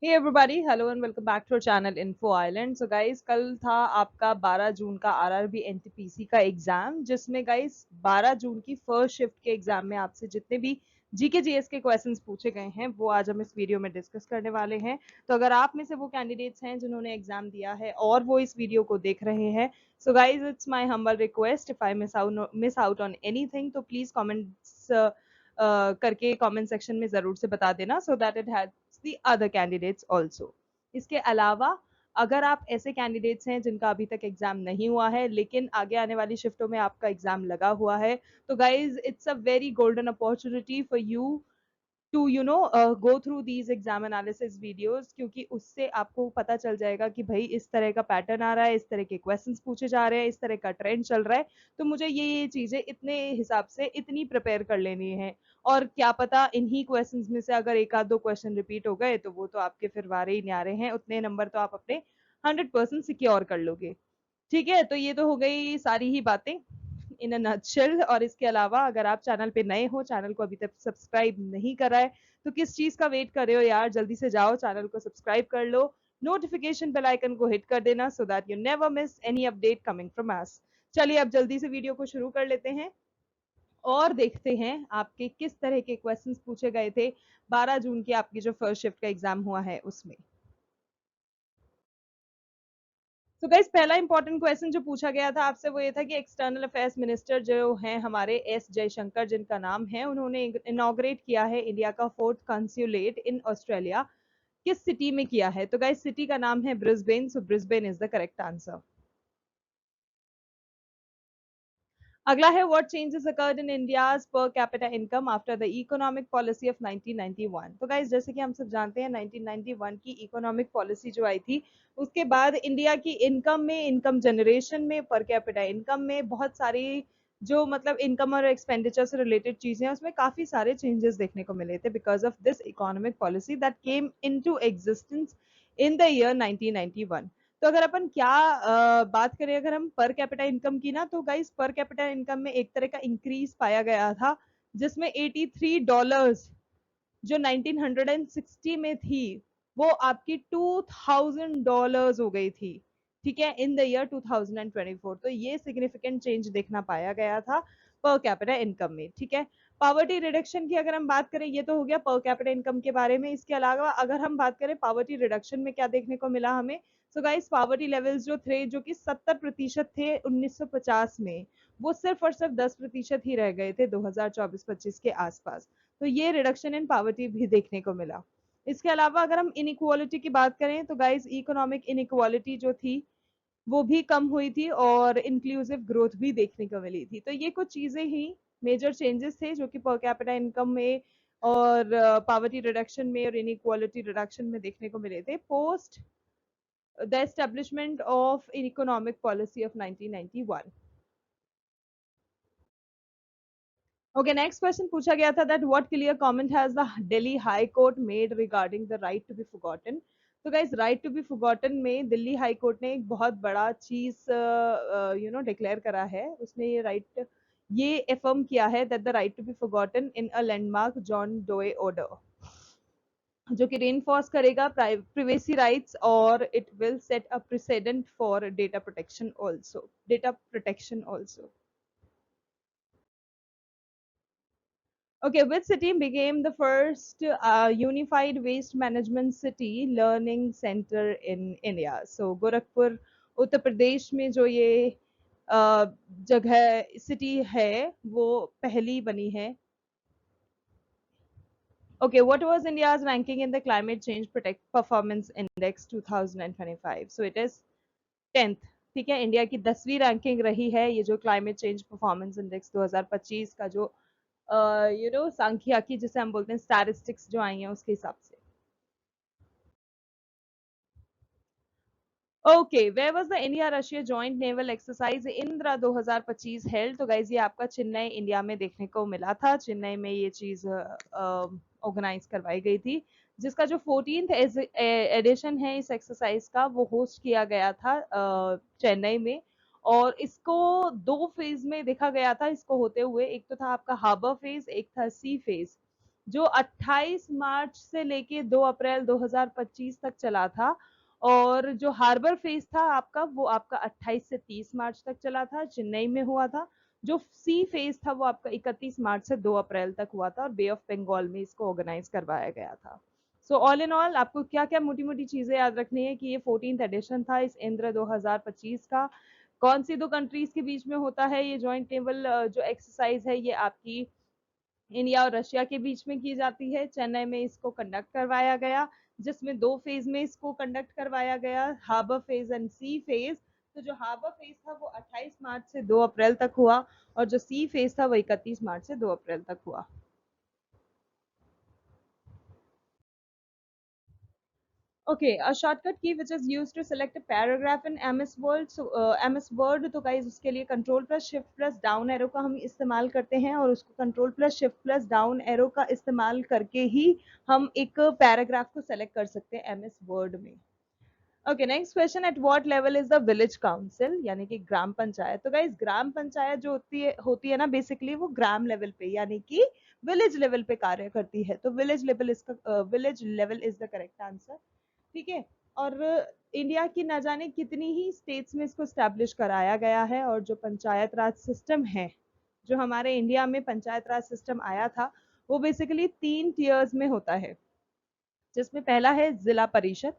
Hey everybody, hello and welcome back to our channel Info Island. So guys, कल था आपका 12 जून का RRB NTPC का एग्जाम, जिसमें गाइस 12 जून की फर्स्ट शिफ्ट के एग्जाम में आपसे जितने भी जीके जीएस के क्वेश्चंस पूछे गए हैं वो आज हम इस वीडियो में डिस्कस करने वाले हैं। तो अगर आप में से वो कैंडिडेट्स हैं जिन्होंने एग्जाम दिया है और वो इस वीडियो को देख रहे हैं, so guys it's my humble request, if I miss out on anything तो प्लीज कमेंट्स करके कमेंट सेक्शन में जरूर से बता देना, so that it has the other candidates also. इसके अलावा अगर आप ऐसे कैंडिडेट्स हैं जिनका अभी तक एग्जाम नहीं हुआ है लेकिन आगे आने वाली शिफ्टों में आपका एग्जाम लगा हुआ है, तो guys it's a very golden opportunity for you to go through these exam analysis videos, क्योंकि उससे आपको पता चल जाएगा कि भाई इस तरह का पैटर्न आ रहा है, इस तरह के क्वेश्चंस पूछे जा रहे हैं, इस तरह का ट्रेंड चल रहा है, तो मुझे ये चीजें इतने हिसाब से इतनी प्रिपेयर कर लेनी है। और क्या पता इन्हीं क्वेश्चंस में से अगर एक आध दो क्वेश्चन रिपीट हो गए तो वो तो आपके फिर वारे ही न्यारे हैं, उतने नंबर तो आप अपने 100% सिक्योर कर लोगे। ठीक है, तो ये तो हो गई सारी ही बातें इन अ नटशेल। और इसके अलावा अगर आप चैनल पे नए हो, चैनल को अभी तक सब्सक्राइब नहीं करा है, तो किस चीज का वेट कर रहे हो यार, जल्दी से जाओ चैनल को सब्सक्राइब कर लो, नोटिफिकेशन बेल आइकन को हिट कर देना so that you never miss any update coming from us. चलिए अब जल्दी से वीडियो को शुरू कर लेते हैं और देखते हैं आपके किस तरह के क्वेश्चंस पूछे गए थे 12 जून की आपकी जो फर्स्ट शिफ्ट का एग्जाम हुआ है उसमें। तो गाइस पहला इंपॉर्टेंट क्वेश्चन जो पूछा गया था आपसे वो ये था कि एक्सटर्नल अफेयर्स मिनिस्टर जो हैं हमारे एस जयशंकर जिनका नाम है, उन्होंने इनॉग्रेट किया है इंडिया का फोर्थ कंसुलेट इन ऑस्ट्रेलिया, किस सिटी में किया है? तो गाइस सिटी का नाम है Brisbane, so Brisbane is the correct answer. अगला है what changes occurred in India's per capita income after the economic policy of 1991। तो गाइस जैसे कि हम सब जानते हैं 1991 की इकोनॉमिक पॉलिसी जो आई थी उसके बाद इंडिया की इनकम में, इनकम जनरेशन में, पर कैपिटा इनकम में बहुत सारी जो मतलब इनकम और एक्सपेंडिचर से रिलेटेड चीजें हैं उसमें काफी सारे चेंजेस देखने को मिले थे because of this economic policy that came into existence in the year 1991। तो अगर अपन क्या बात करें अगर हम पर कैपिटा इनकम की ना, तो गाइस पर कैपिटा इनकम में एक तरह का इंक्रीज पाया गया था जिसमें $83 जो 1960 में थी वो आपकी $2000 हो गई थी। ठीक है, इन द ईयर 2024। तो ये सिग्निफिकेंट चेंज देखना पाया गया था पर कैपिटा इनकम में। ठीक है, पावर्टी रिडक्शन की अगर हम बात करें, ये तो हो गया पर कैपिटा इनकम के बारे में। इसके अलावा अगर हम बात करें पावर्टी रिडक्शन में क्या देखने को मिला हमें, सो गाइस पावर्टी लेवल्स जो थे जो कि 70% थे 1950 में, वो सिर्फ और सिर्फ 10% ही रह गए थे 2024-25 के आसपास। तो ये रिडक्शन इन पावर्टी भी देखने को मिला। इसके अलावा अगर हम इनइक्वालिटी की बात करें तो गाइस इकोनॉमिक इनइक्वालिटी जो थी वो भी कम हुई थी और इंक्लूसिव ग्रोथ भी देखने को मिली थी। तो ये कुछ चीजें ही मेजर चेंजेस थे जो कि पर कैपिटा इनकम में और पावर्टी रिडक्शन में और इनइक्वालिटी रिडक्शन में देखने को मिले थे post the establishment of economic policy of 1991। Okay, next question पूछा गया था that what clear comment has the Delhi high court made regarding the right to be forgotten. तो guys right to be forgotten में दिल्ली हाई कोर्ट ने एक बहुत बड़ा चीज डिक्लेयर करा है। उसने ये राइट ये एफर्म किया है that the right to be forgotten in a landmark John Doe order, जो कि रेनफोर्स करेगा प्रिवेसी राइट्स और it will set a president for data protection also. Okay, which city became the first unified waste management city learning center in India? So Gorakhpur Uttar Pradesh में जो ये जगह city है वो पहली बनी है। Okay, what was India's ranking in the Climate Change Protect Performance Index 2025? So it is 10th। ठीक है, इंडिया की 10वीं रैंकिंग रही है ये जो क्लाइमेट चेंज परफॉर्मेंस इंडेक्स 2025 का जो सांख्यिकी जिसे हम बोलते हैं स्टैटिस्टिक्स जो आई हैं उसके हिसाब से। Okay, where was the India Russia joint naval exercise Indra 2025 held? तो गाइज ये आपका चेन्नई इंडिया में देखने को मिला था। चेन्नई में ये चीज ऑर्गेनाइज करवाई गई थी जिसका जो 14th एडिशन है इस एक्सरसाइज का वो होस्ट किया गया था चेन्नई में। और इसको दो फेज में देखा गया था इसको होते हुए, एक तो था आपका हार्बर फेज, एक था सी फेज। जो 28 मार्च से लेके 2 अप्रैल 2025 तक चला था। और जो हार्बर फेज था आपका, वो आपका 28 से 30 मार्च तक चला था, चेन्नई में हुआ था। जो सी फेज था वो आपका 31 मार्च से 2 अप्रैल तक हुआ था, और बे ऑफ बंगाल में इसको ऑर्गेनाइज करवाया गया था। सो ऑल इन ऑल आपको क्या क्या मोटी मोटी चीजें याद रखनी है कि ये 14th एडिशन था इस इंद्र 2025 का। कौन सी दो कंट्रीज के बीच में होता है ये जॉइंट नेवल जो एक्सरसाइज है, ये आपकी इंडिया और रशिया के बीच में की जाती है। चेन्नई में इसको कंडक्ट करवाया गया, जिसमें दो फेज में इसको कंडक्ट करवाया गया, harbour phase and sea phase. तो जो हार्बर फेज था वो 28 मार्च से 2 अप्रैल तक हुआ, और जो सी फेज था वो 31 मार्च से 2 अप्रैल तक हुआ। Okay, a shortcut key which is used to select a paragraph in MS Word. So MS Word तो guys उसके लिए Control plus Shift plus Down arrow का हम इस्तेमाल करते हैं, और उसको Control plus Shift plus Down arrow का इस्तेमाल करके ही हम एक पैराग्राफ को सेलेक्ट कर सकते हैं MS Word में। Okay, next question, at what level is the village council, यानी कि ग्राम पंचायत। तो गाइस ग्राम पंचायत जो होती है ना, बेसिकली वो ग्राम लेवल पे यानी कि विलेज लेवल पे कार्य करती है। तो village level is the correct answer. ठीक है। और इंडिया की न जाने कितनी ही स्टेट्स में इसको स्टैब्लिश कराया गया है। और जो पंचायत राज सिस्टम है, जो हमारे इंडिया में पंचायत राज सिस्टम आया था, वो बेसिकली 3 टीयर्स में होता है। जिसमें पहला है जिला परिषद,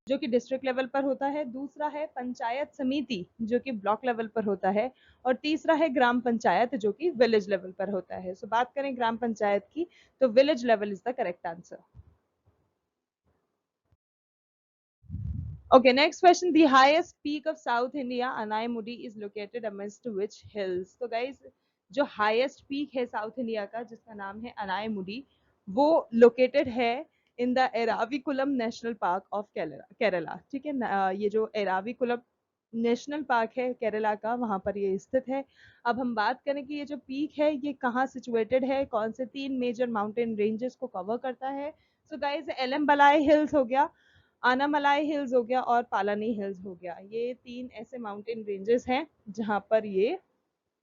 जो कि डिस्ट्रिक्ट लेवल पर होता है। दूसरा है पंचायत समिति, जो कि ब्लॉक लेवल पर होता है। और तीसरा है ग्राम पंचायत, जो कि विलेज लेवल पर होता है। सो बात करें ग्राम पंचायत की, तो village level is the correct answer. Okay, next question. The highest peak of South India, Anaimudi, is located amidst which hills? तो guys, जो highest peak है South India का, जिसका नाम है अनाईमुडी, वो located है in the Eravikulam National Park of Kerala. ठीक है ना, ये जो एराविकुलम नेशनल पार्क है केरला का, वहां पर ये स्थित है। अब हम बात करें कि ये जो पीक है ये कहाँ सिचुएटेड है, कौन से 3 मेजर माउंटेन रेंजेस को कवर करता है। सो गाइज एलम बलाई हिल्स हो गया, आनामलाई हिल्स हो गया, और पालानी हिल्स हो गया। ये 3 ऐसे माउंटेन रेंजेस हैं जहां पर ये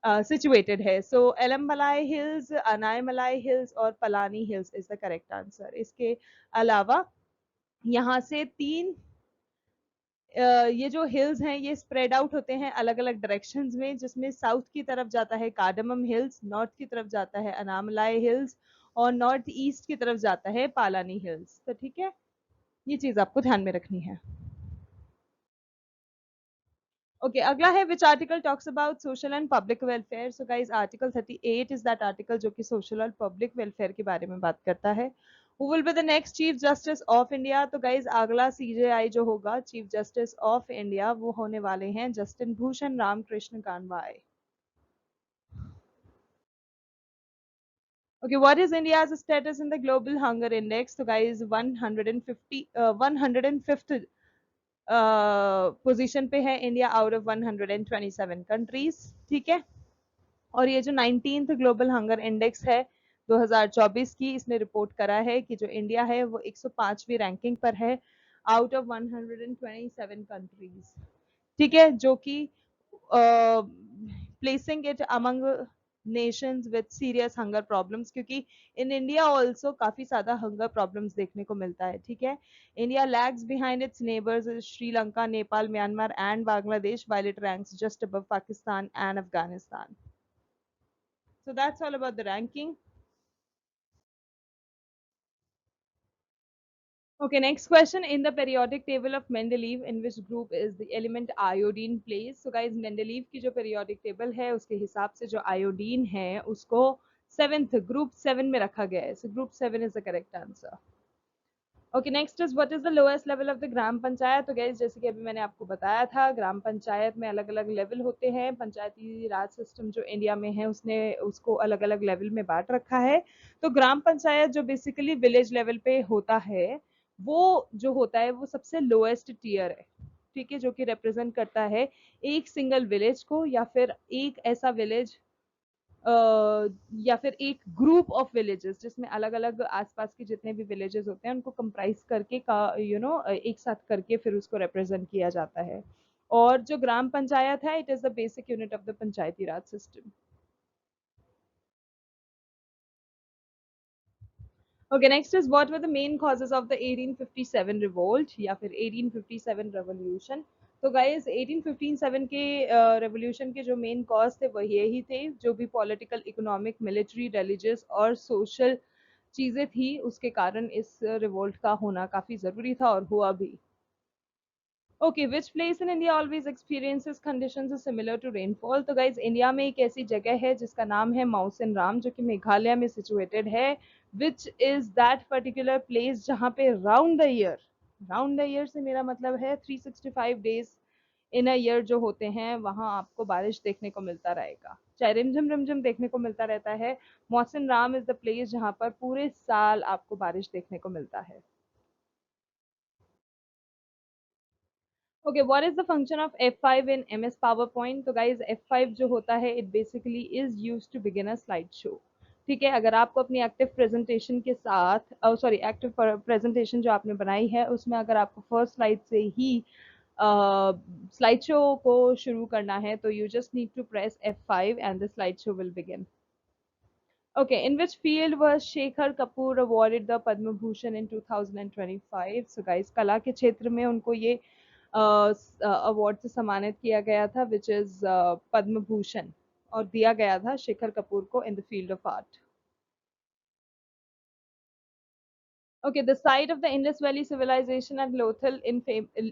सिचुएटेड है। सो एलमलाई हिल्स, अनायमलाई हिल्स और Palani hills is the correct answer. इसके अलावा यहाँ से ये जो हिल्स हैं ये स्प्रेड आउट होते हैं अलग अलग डायरेक्शंस में, जिसमें साउथ की तरफ जाता है कार्डमम हिल्स, नॉर्थ की तरफ जाता है अनामलाई हिल्स, और नॉर्थ ईस्ट की तरफ जाता है पालानी हिल्स। तो ठीक है, ये चीज आपको ध्यान में रखनी है। ओके, अगला है which article talks about social and public welfare. So guys article 38 is that article जो कि सोशल और पब्लिक वेलफेयर के बारे में बात करता है। Who will be the next chief justice of India. तो गाइस अगला सीजेआई जो होगा चीफ जस्टिस ऑफ इंडिया, वो होने वाले हैं जस्टिन भूषण रामकृष्ण कानवाई। Okay, what is India's status in the global hunger index? So guys 150 105th position पे है इंडिया आउट ऑफ 127 कंट्रीज। ठीक है। और ये जो 19th ग्लोबल हंगर इंडेक्स है 2024 की, इसने रिपोर्ट करा है कि जो इंडिया है वो 105वीं रैंकिंग पर है आउट ऑफ 127 कंट्रीज। ठीक है, जो कि placing it among Nations with serious hunger problems, क्योंकि इन इंडिया ऑल्सो काफी ज्यादा हंगर प्रॉब्लम्स देखने को मिलता है। ठीक है, India lags behind its neighbours Sri Lanka, Nepal, Myanmar and Bangladesh, while it ranks just above Pakistan and Afghanistan. So that's all about the ranking. Okay, next question. In the periodic table of Mendeleev, in which group is the element iodine plays? So guys, Mendeleev की जो periodic table है उसके हिसाब से जो iodine है उसको 7th group 7 में रखा गया है। So group 7 is the correct answer. Okay, next is what is the lowest level of the gram panchayat. तो गैस जैसे कि अभी मैंने आपको बताया था, ग्राम पंचायत में अलग अलग लेवल होते हैं। पंचायती राज सिस्टम जो इंडिया में है उसने उसको अलग अलग लेवल में बांट रखा है। तो ग्राम पंचायत जो बेसिकली विलेज लेवल पे होता है, वो जो होता है वो सबसे लोएस्ट टीयर है। ठीक है, जो कि रिप्रेजेंट करता है एक सिंगल विलेज को, या फिर एक ऐसा विलेज या फिर एक ग्रुप ऑफ विलेजेस जिसमें अलग अलग आसपास के जितने भी विलेजेस होते हैं उनको कंप्राइज करके का एक साथ करके फिर उसको रिप्रेजेंट किया जाता है। और जो ग्राम पंचायत है it is the basic unit of the Panchayati Raj system. Okay, next is what were the main causes of the 1857 revolt या फिर 1857 revolution. तो guys 1857 के revolution के जो main cause थे वह यही थे, जो भी political, economic, military, religious और social चीजें थी उसके कारण इस revolt का होना काफी जरूरी था और हुआ भी. Okay, which place in India always experiences conditions similar to rainfall. तो गाइज इंडिया में एक ऐसी जगह है जिसका नाम है माउसिन राम, जो कि मेघालय में सिचुएटेड है. Which is that particular place जहाँ पे राउंड द ईयर से मेरा मतलब है 365 डेज इन अ ईयर जो होते हैं वहां आपको बारिश देखने को मिलता रहेगा, चाहे रिमझिम रिमझिम देखने को मिलता रहता है. मौसिन राम इज द प्लेस जहाँ पर पूरे साल आपको बारिश देखने को मिलता है. Okay, what is the function of F5 in MS PowerPoint. तो गाइज F5 जो होता है it basically is use to begin a slide show. ठीक है, अगर आपको अपनी एक्टिव प्रेजेंटेशन के साथ सॉरी एक्टिव प्रेजेंटेशन जो आपने बनाई है उसमें अगर आपको फर्स्ट स्लाइड से ही स्लाइड शो को शुरू करना है तो you just need to press F5 and the slide show will begin. Okay, in which field was Shekhar Kapoor awarded the Padma Bhushan in 2025? So guys, कला के क्षेत्र में उनको ये अवार्ड से सम्मानित किया गया था, which is पद्म भूषण, और दिया गया था शेखर कपूर को in the field of art. Okay, the site of the Indus Valley civilization at Lothal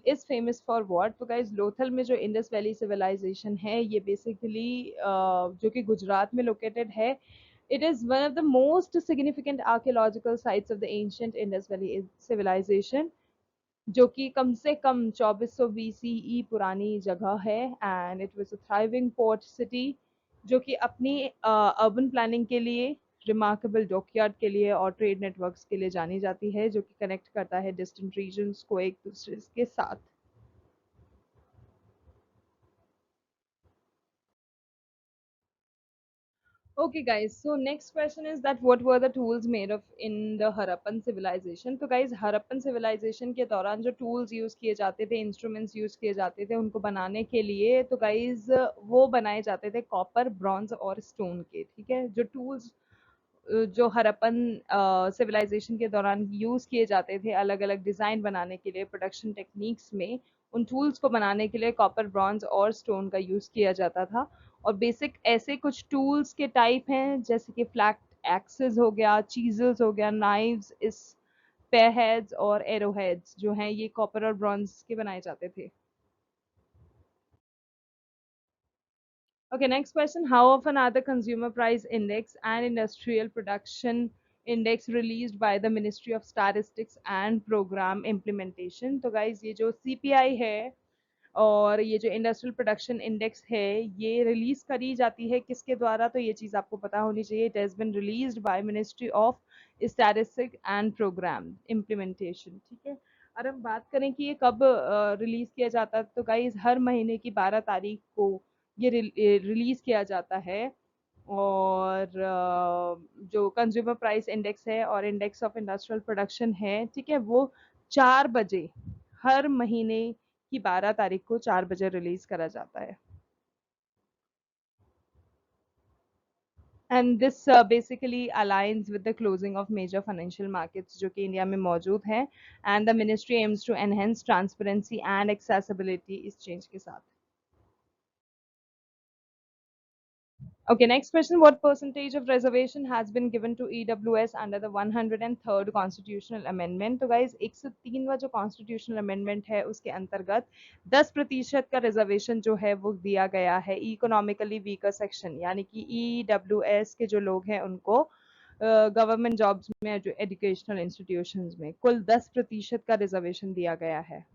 is famous for what? तो guys लोथल में जो Indus Valley civilization है ये basically जो कि गुजरात में located है. It is one of the most significant archaeological sites of the ancient Indus Valley civilization, जो कि कम से कम 2400 BCE पुरानी जगह है. And it was a thriving port city जो कि अपनी अर्बन प्लानिंग के लिए, रिमार्केबल डॉकयार्ड के लिए और ट्रेड नेटवर्क्स के लिए जानी जाती है, जो कि कनेक्ट करता है डिस्टेंट रीजन्स को एक दूसरे के साथ. Okay, guys. So next question is that what were the tools made of in the Harappan civilization? तो guys Harappan civilization के दौरान जो tools use किए जाते थे, instruments use किए जाते थे उनको बनाने के लिए, तो guys वो बनाए जाते थे copper, bronze और stone के. ठीक है, जो tools जो हरप्पन सिविलाइजेशन के दौरान यूज किए जाते थे अलग अलग डिजाइन बनाने के लिए प्रोडक्शन टेक्निक्स में, उन टूल्स को बनाने के लिए कॉपर, ब्रॉन्ज और स्टोन का यूज किया जाता था. और बेसिक ऐसे कुछ टूल्स के टाइप हैं जैसे कि फ्लैट एक्सेस हो गया, चीजल्स हो गया, नाइव्स, इस पेहेड्स और एरोहेड्स जो हैं ये कॉपर और ब्रॉन्ज के बनाए जाते थे. Okay, next question. How often are the Consumer Price Index and Industrial Production Index released by the Ministry of Statistics and Program Implementation? तो guys ये जो CPI है और ये जो इंडस्ट्रियल प्रोडक्शन इंडेक्स है ये रिलीज करी जाती है किसके द्वारा, तो ये चीज़ आपको पता होनी चाहिए. It has been released by ministry of statistics and programme implementation. ठीक है, और हम बात करें कि ये कब रिलीज किया जाता है, तो गाइज हर महीने की 12 तारीख को ये रिलीज किया जाता है. और जो कंज्यूमर प्राइस इंडेक्स है और इंडेक्स ऑफ इंडस्ट्रियल प्रोडक्शन है, ठीक है, वो 4 बजे हर महीने की 12 तारीख को 4 बजे रिलीज करा जाता है. And this basically aligns with the closing of major financial markets जो कि इंडिया में मौजूद हैं. And the ministry aims to enhance transparency and accessibility इस चेंज के साथ. Okay, next question. What percentage of reservation has been given to EWS under the 103rd Constitutional Amendment? तो guys 103वां जो Constitutional Amendment है उसके अंतर्गत 10% का रिजर्वेशन जो है वो दिया गया है इकोनॉमिकली वीकर सेक्शन यानी कि EWS के जो लोग हैं उनको गवर्नमेंट जॉब्स में, जो एजुकेशनल इंस्टीट्यूशंस में कुल 10% का रिजर्वेशन दिया गया है.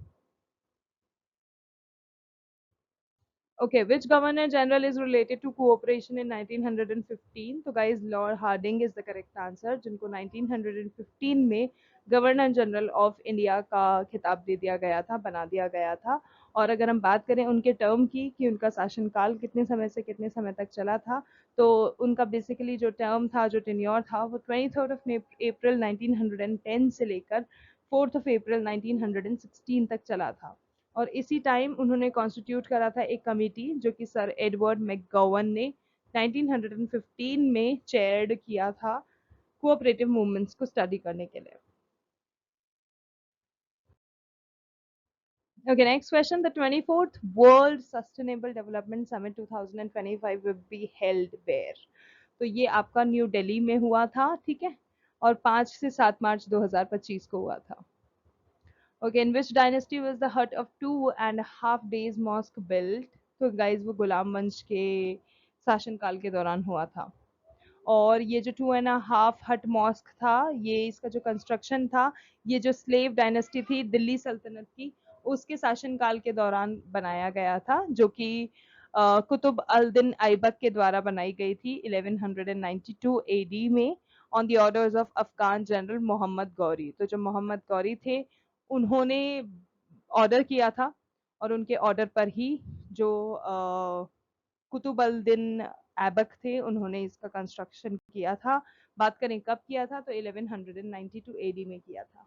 Okay, which Governor General is related to cooperation in 1915? तो guys Lord Hardinge is the correct answer, जिनको 1915 में गवर्नर जनरल ऑफ इंडिया का खिताब दे दिया गया था, बना दिया गया था. और अगर हम बात करें उनके टर्म की कि उनका शासनकाल कितने समय से कितने समय तक चला था, तो उनका बेसिकली जो टर्म था, जो टेन्योर था, वो 23 अप्रैल 1910 से लेकर 4 अप्रैल 1916 तक चला था. और इसी टाइम उन्होंने कॉन्स्टिट्यूट करा था एक कमेटी जो कि सर एडवर्ड मैकगोवन ने 1915 में चेयर्ड किया था. कोऑपरेटिव मूवमेंट्स को स्टडी करने के लिए। Okay, next question. The 24th World Sustainable Development Summit 2025 will be held where? तो ये आपका न्यू दिल्ली में हुआ था, ठीक है, और 5 से 7 मार्च 2025 को हुआ था। Okay, in which dynasty was the hut of 2.5 days mosque built? तो गाइज वो गुलाम वंश के शासनकाल के दौरान हुआ था। और ये जो 2.5 हट मॉस्क था, ये इसका जो कंस्ट्रक्शन था, ये जो स्लेव डायनेस्टी थी दिल्ली सल्तनत की, उसके शासनकाल के दौरान बनाया गया था, जो कि कुतुब अल दिन ऐबक के द्वारा बनाई गई थी 1192 एडी में on the orders of Afghan general Mohammad Ghori. तो जो मोहम्मद गौरी थे, उन्होंने ऑर्डर किया था, और उनके ऑर्डर पर ही जो कुतुब अल दिन ऐबक थे, उन्होंने इसका कंस्ट्रक्शन किया था। बात करें कब किया था, तो 1192 एडी में किया था।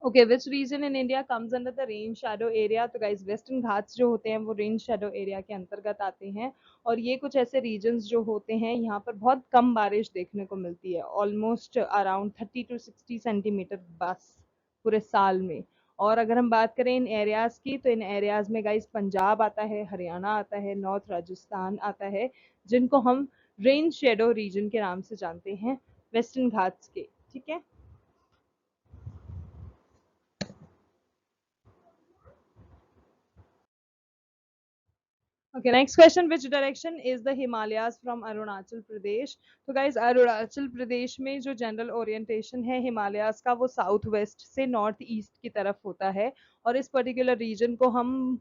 Okay, which region in India comes under the rain shadow area? तो गाइज वेस्टर्न घाट्स जो होते हैं वो रेन शैडो एरिया के अंतर्गत आते हैं, और ये कुछ ऐसे रीजन्स जो होते हैं यहाँ पर बहुत कम बारिश देखने को मिलती है, ऑलमोस्ट अराउंड 30 to 60 सेंटीमीटर बस पूरे साल में। और अगर हम बात करें इन एरियाज की, तो इन एरियाज में गाइज पंजाब आता है, हरियाणा आता है, नॉर्थ राजस्थान आता है, जिनको हम रेन शेडो रीजन के नाम से जानते हैं, वेस्टर्न घाट्स के, ठीक है। Okay, next question. Which direction is the Himalayas from Arunachal Pradesh? तो guys, अरुणाचल प्रदेश में जो जनरल ओरिएंटेशन है हिमालयाज का, वो साउथ वेस्ट से नॉर्थ ईस्ट की तरफ होता है, और इस पर्टिकुलर रीजन को हम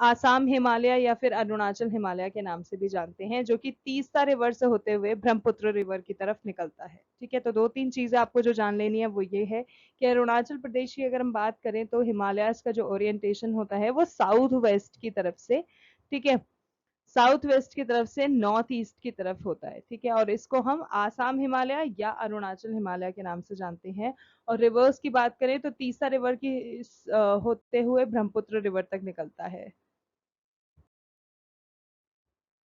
आसाम हिमालय या फिर अरुणाचल हिमालय के नाम से भी जानते हैं, जो कि तीस्ता रिवर से होते हुए ब्रह्मपुत्र रिवर की तरफ निकलता है, ठीक है। तो दो तीन चीजें आपको जो जान लेनी है वो ये है कि अरुणाचल प्रदेश की अगर हम बात करें, तो हिमालयाज का जो ओरिएंटेशन होता है वो साउथ वेस्ट की तरफ से, ठीक है, साउथ वेस्ट की तरफ से नॉर्थ ईस्ट की तरफ होता है, ठीक है। और इसको हम आसाम हिमालय या अरुणाचल हिमालय के नाम से जानते हैं। और रिवर्स की बात करें, तो तीसरा रिवर की होते हुए ब्रह्मपुत्र रिवर तक निकलता है।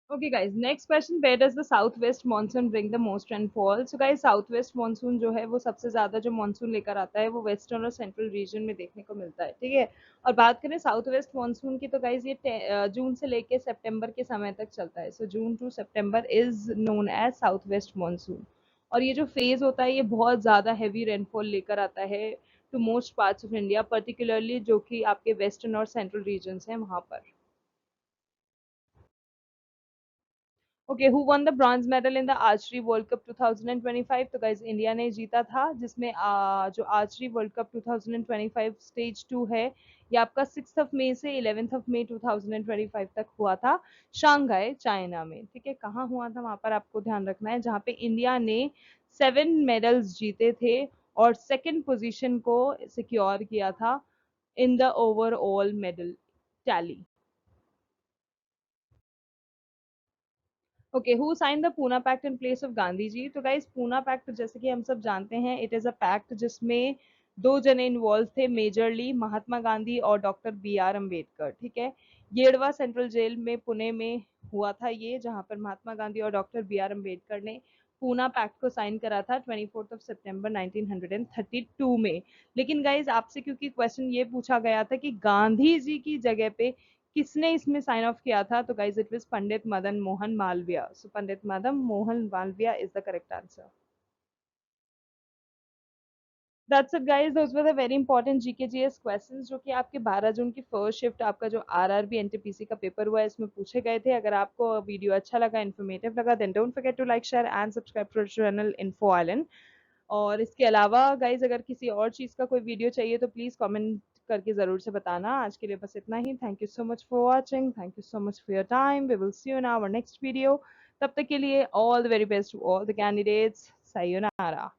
Okay guys, next question, where does the southwest monsoon bring the most rainfall? So guys, southwest monsoon जो है वो सबसे ज्यादा जो monsoon लेकर आता है वो वेस्टर्न और सेंट्रल रीजन में देखने को मिलता है, ठीक है। और बात करें साउथ वेस्ट मानसून की, तो गाइज ये जून से लेके सितंबर के समय तक चलता है। So June to September is known as south west monsoon. और ये जो फेज होता है ये बहुत ज्यादा हैवी रेनफॉल लेकर आता है to most parts of India, particularly जो कि आपके वेस्टर्न और सेंट्रल रीजन हैं वहां पर। Okay, who one the bronze medal in the archery world cup 2025? तो गाइज इंडिया ने जीता था, जिसमें जो आर्चरी वर्ल्ड कप 2025 स्टेज 2 है, ये आपका 6 मई से 11 मई 2025 तक हुआ था शांघाई चाइना में, ठीक है। कहाँ हुआ था वहां पर आपको ध्यान रखना है, जहाँ पे इंडिया ने 7 मेडल्स जीते थे और सेकंड पोजीशन को सिक्योर किया था in the overall medal tally. Okay, who sign the Poona pact in place of Gandhi ji? तो गाइज पूना पैक्ट जैसे कि हम सब जानते हैं, इट इज अ पैक्ट जिसमें दो जने इन्वॉल्व थे मेजरली, महात्मा गांधी और डॉक्टर बी आर अम्बेडकर, ठीक है। येड़वा सेंट्रल जेल में पुणे में हुआ था ये, जहां पर महात्मा गांधी और डॉक्टर बी आर अम्बेडकर ने पूना पैक्ट को साइन करा था 24 सितंबर 1932 में। लेकिन गाइज आपसे क्योंकि क्वेश्चन ये पूछा गया था कि गांधी जी की जगह पे किसने इसमें साइन ऑफ किया था, तो guys it was Pandit Madan Mohan Malviya. So Pandit Madan Mohan Malviya is the correct answer. That's it guys, those were the very important GK GS questions जो कि आपके 12 जून की फर्स्ट शिफ्ट आपका जो आरआरबी एनटीपीसी का पेपर हुआ है इसमें पूछे गए थे। अगर आपको वीडियो अच्छा लगा, इन्फॉर्मेटिव लगा, then don't forget to like share and subscribe to channel info island. और इसके अलावा गाइज अगर किसी और चीज़ का कोई वीडियो चाहिए तो प्लीज़ कमेंट करके ज़रूर से बताना। आज के लिए बस इतना ही। Thank you so much for watching, thank you so much for your time, we will see you in our next video. तब तक के लिए all the very best to all the candidates, sayonara.